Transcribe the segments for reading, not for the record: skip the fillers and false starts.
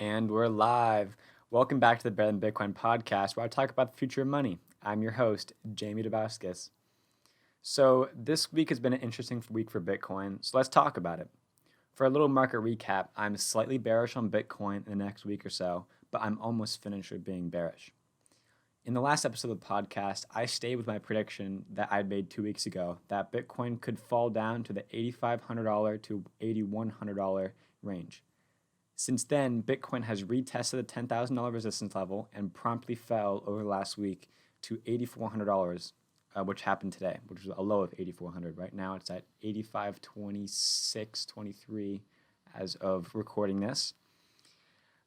And we're live. Welcome back to the Better Than Bitcoin podcast, where I talk about the future of money. I'm your host, Jamie Dabauskas. So, this week has been an interesting week for Bitcoin, so let's talk about it. For a little market recap, I'm slightly bearish on Bitcoin in the next week or so, but I'm almost finished with being bearish. In the last episode of the podcast, I stayed with my prediction that I'd made 2 weeks ago that Bitcoin could fall down to the $8,500 to $8,100 range. Since then, Bitcoin has retested the $10,000 resistance level and promptly fell over the last week to $8,400, which happened today, which was a low of 8,400. Right now, it's at 8526.23 as of recording this.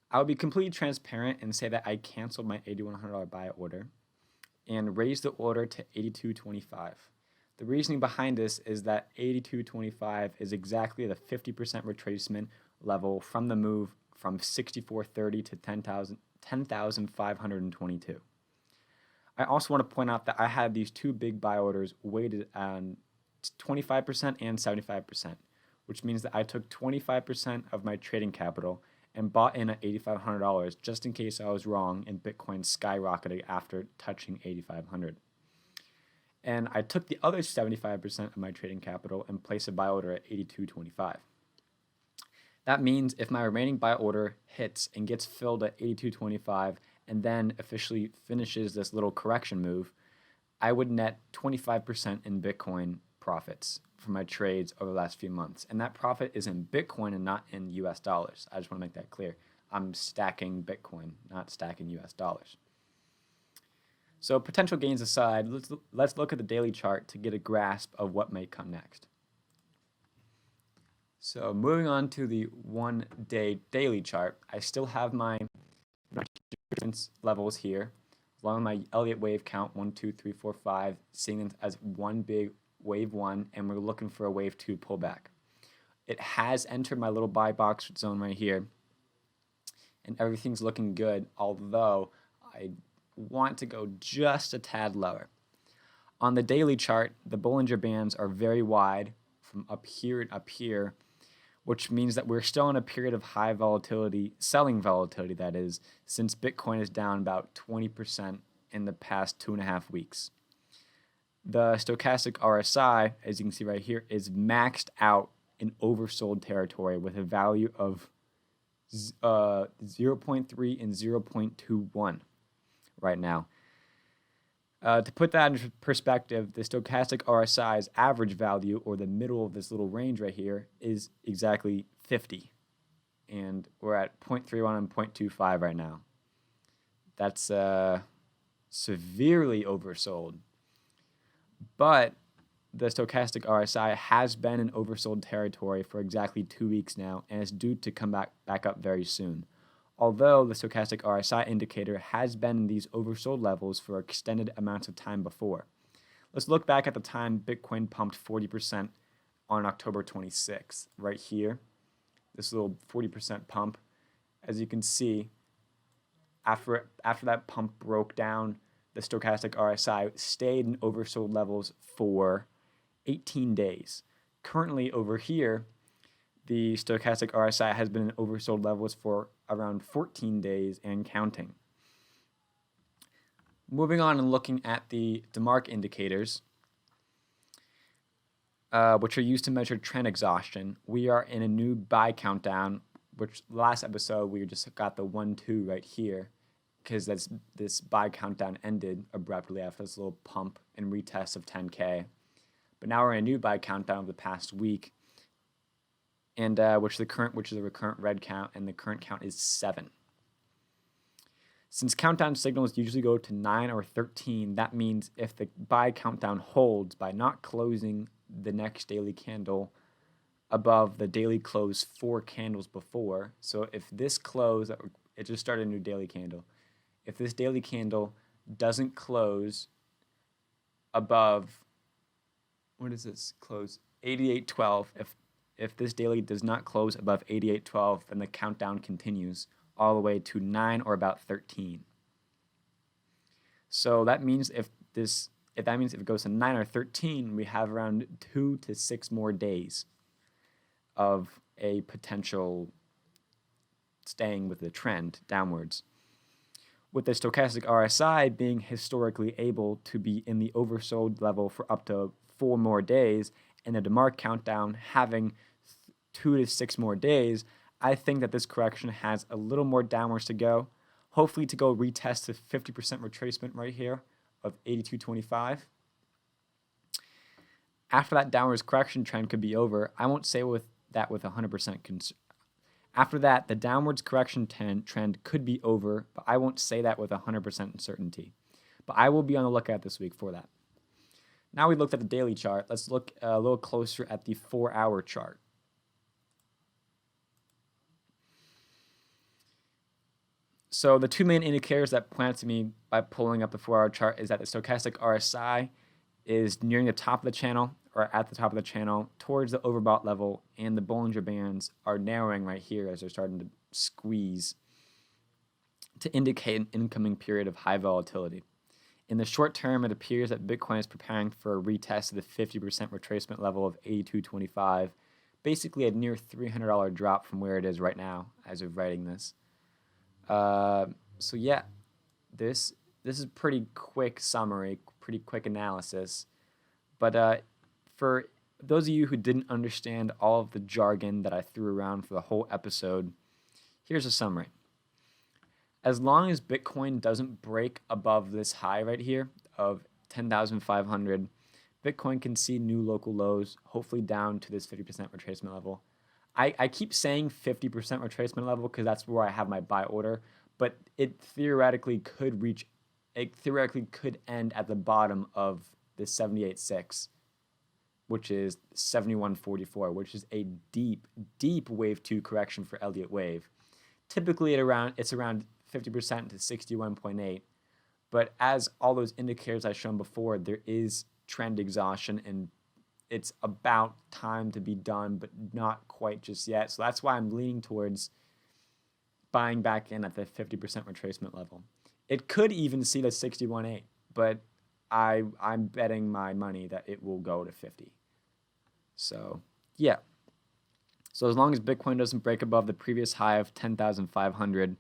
I'll be completely transparent and say that I canceled my $8,100 buy order and raised the order to 82.25. The reasoning behind this is that 82.25 is exactly the 50% retracement level from the move from 64.30 to 10,522. I also want to point out that I had these two big buy orders weighted on 25% and 75%, which means that I took 25% of my trading capital and bought in at $8,500 just in case I was wrong and Bitcoin skyrocketed after touching 8,500. And I took the other 75% of my trading capital and placed a buy order at 82.25. That means if my remaining buy order hits and gets filled at 82.25 and then officially finishes this little correction move, I would net 25% in Bitcoin profits from my trades over the last few months. And that profit is in Bitcoin and not in US dollars. I just want to make that clear. I'm stacking Bitcoin, not stacking US dollars. So potential gains aside, let's look at the daily chart to get a grasp of what may come next. So moving on to the 1-day daily chart, I still have my resistance levels here, along with my Elliott wave count 1, 2, 3, 4, 5, seeing them as one big wave 1, and we're looking for a wave 2 pullback. It has entered my little buy box zone right here, and everything's looking good, although I want to go just a tad lower. On the daily chart, the Bollinger Bands are very wide from up here and up here, which means that we're still in a period of high volatility, selling volatility that is, since Bitcoin is down about 20% in the past 2.5 weeks. The stochastic RSI, as you can see right here, is maxed out in oversold territory with a value of 0.3 and 0.21 right now. To put that in perspective, the stochastic RSI's average value, or the middle of this little range right here, is exactly 50. And we're at 0.31 and 0.25 right now. That's severely oversold. But the stochastic RSI has been in oversold territory for exactly 2 weeks now, and is due to come back up very soon. Although the stochastic RSI indicator has been in these oversold levels for extended amounts of time before. Let's look back at the time Bitcoin pumped 40% on October 26th, right here. This little 40% pump. As you can see, after that pump broke down, the stochastic RSI stayed in oversold levels for 18 days. Currently over here, the stochastic RSI has been in oversold levels for around 14 days and counting. Moving on and looking at the DeMark indicators, which are used to measure trend exhaustion, we are in a new buy countdown, which last episode we just got the 1-2 right here, because this buy countdown ended abruptly after this little pump and retest of 10K. But now we're in a new buy countdown of the past week, and which is a recurrent red count, and the current count is 7. Since countdown signals usually go to 9 or 13, that means if the buy countdown holds by not closing the next daily candle above the daily close 4 candles before, so if this close, it just started a new daily candle, if this daily candle doesn't close above, what is this close? 88.12, if this daily does not close above 88.12, then the countdown continues all the way to 9 or about 13. So that means if it goes to 9 or 13, we have around 2 to 6 more days of a potential staying with the trend downwards. With the stochastic RSI being historically able to be in the oversold level for up to 4 more days, and the DeMark countdown having 2 to 6 more days, I think that this correction has a little more downwards to go. Hopefully to go retest the 50% retracement right here of 82.25. After that downwards correction trend could be over, I won't say with 100% concern. After that, the downwards correction trend could be over, but I won't say that with 100% certainty. But I will be on the lookout this week for that. Now we looked at the daily chart. Let's look a little closer at the 4-hour chart. So the two main indicators that point to me by pulling up the 4-hour chart is that the stochastic RSI is nearing the top of the channel, or at the top of the channel, towards the overbought level, and the Bollinger Bands are narrowing right here as they're starting to squeeze to indicate an incoming period of high volatility. In the short term, it appears that Bitcoin is preparing for a retest of the 50% retracement level of 82.25, basically a near $300 drop from where it is right now as of writing this. So yeah, this is pretty quick summary, pretty quick analysis. But for those of you who didn't understand all of the jargon that I threw around for the whole episode, here's a summary. As long as Bitcoin doesn't break above this high right here of 10,500, Bitcoin can see new local lows, hopefully down to this 50% retracement level. I keep saying 50% retracement level because that's where I have my buy order, but it theoretically could end at the bottom of the 78.6, which is 71.44, which is a deep wave 2 correction for Elliott wave. Typically it's around 50% to 61.8, but as all those indicators I've shown before, there is trend exhaustion and it's about time to be done, but not quite just yet. So that's why I'm leaning towards buying back in at the 50% retracement level. It could even see the 61.8, but I'm betting my money that it will go to 50. So yeah. So as long as Bitcoin doesn't break above the previous high of 10,500,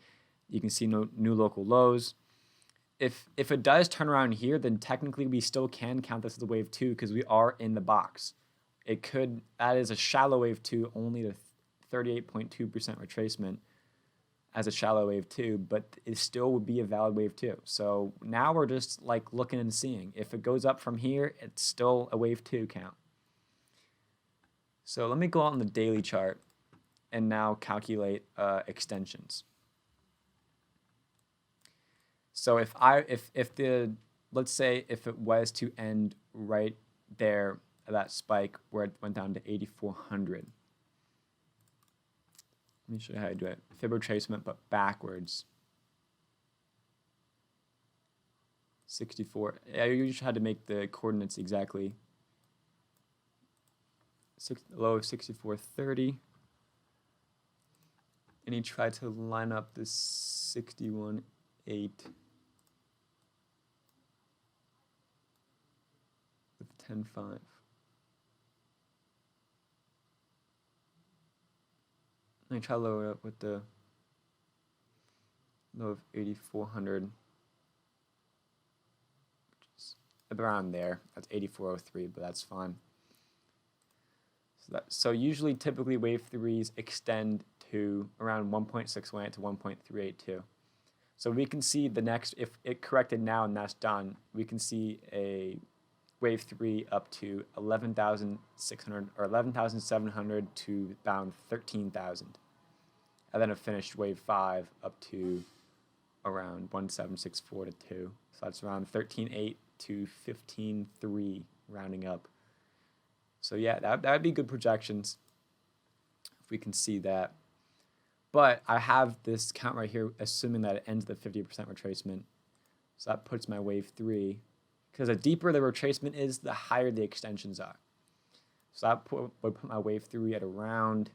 you can see no new local lows. If it does turn around here, then technically we still can count this as a wave 2 because we are in the box. That is a shallow wave 2, only the 38.2% retracement as a shallow wave 2, but it still would be a valid wave 2. So now we're just like looking and seeing. If it goes up from here, it's still a wave 2 count. So let me go out on the daily chart and now calculate extensions. So let's say if it was to end right there at that spike where it went down to 8,400. Let me show you how to do it. Fib retracement, but backwards. 64. Yeah, you just had to make the coordinates exactly. Low of 64.30. And he tried to line up this 61.8. With 10.5. Let me try to lower it up with the low of 8,400, which is around there. That's 84.03, but that's fine. So usually, typically, wave 3s extend to around 1.618 to 1.382. So we can see the next, if it corrected now and that's done, we can see a wave 3 up to 11,600 or 11,700 to around 13,000. And then a finished wave 5 up to around 1,764 to 2. So that's around 13.8 to 15.3 rounding up. So yeah, that would be good projections if we can see that. But I have this count right here, assuming that it ends the 50% retracement. So that puts my wave 3. Because the deeper the retracement is, the higher the extensions are. So that would put my wave 3 at around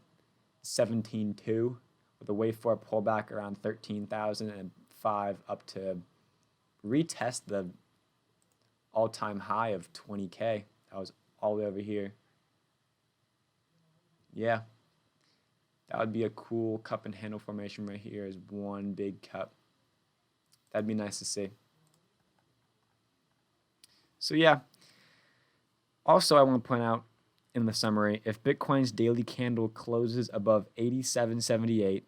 17.2, with a wave 4 pullback around 13,000 and 5 up to retest the all-time high of 20K. That was all the way over here. Yeah. That would be a cool cup and handle formation right here is one big cup. That'd be nice to see. So yeah. Also, I want to point out in the summary, if Bitcoin's daily candle closes above 87.78,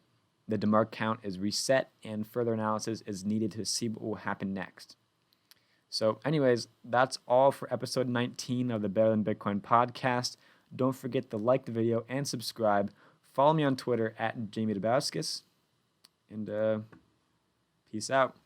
the DeMark count is reset and further analysis is needed to see what will happen next. So anyways, that's all for episode 19 of the Better Than Bitcoin podcast. Don't forget to like the video and subscribe. Follow me on Twitter at Jamie Dabauskas. And peace out.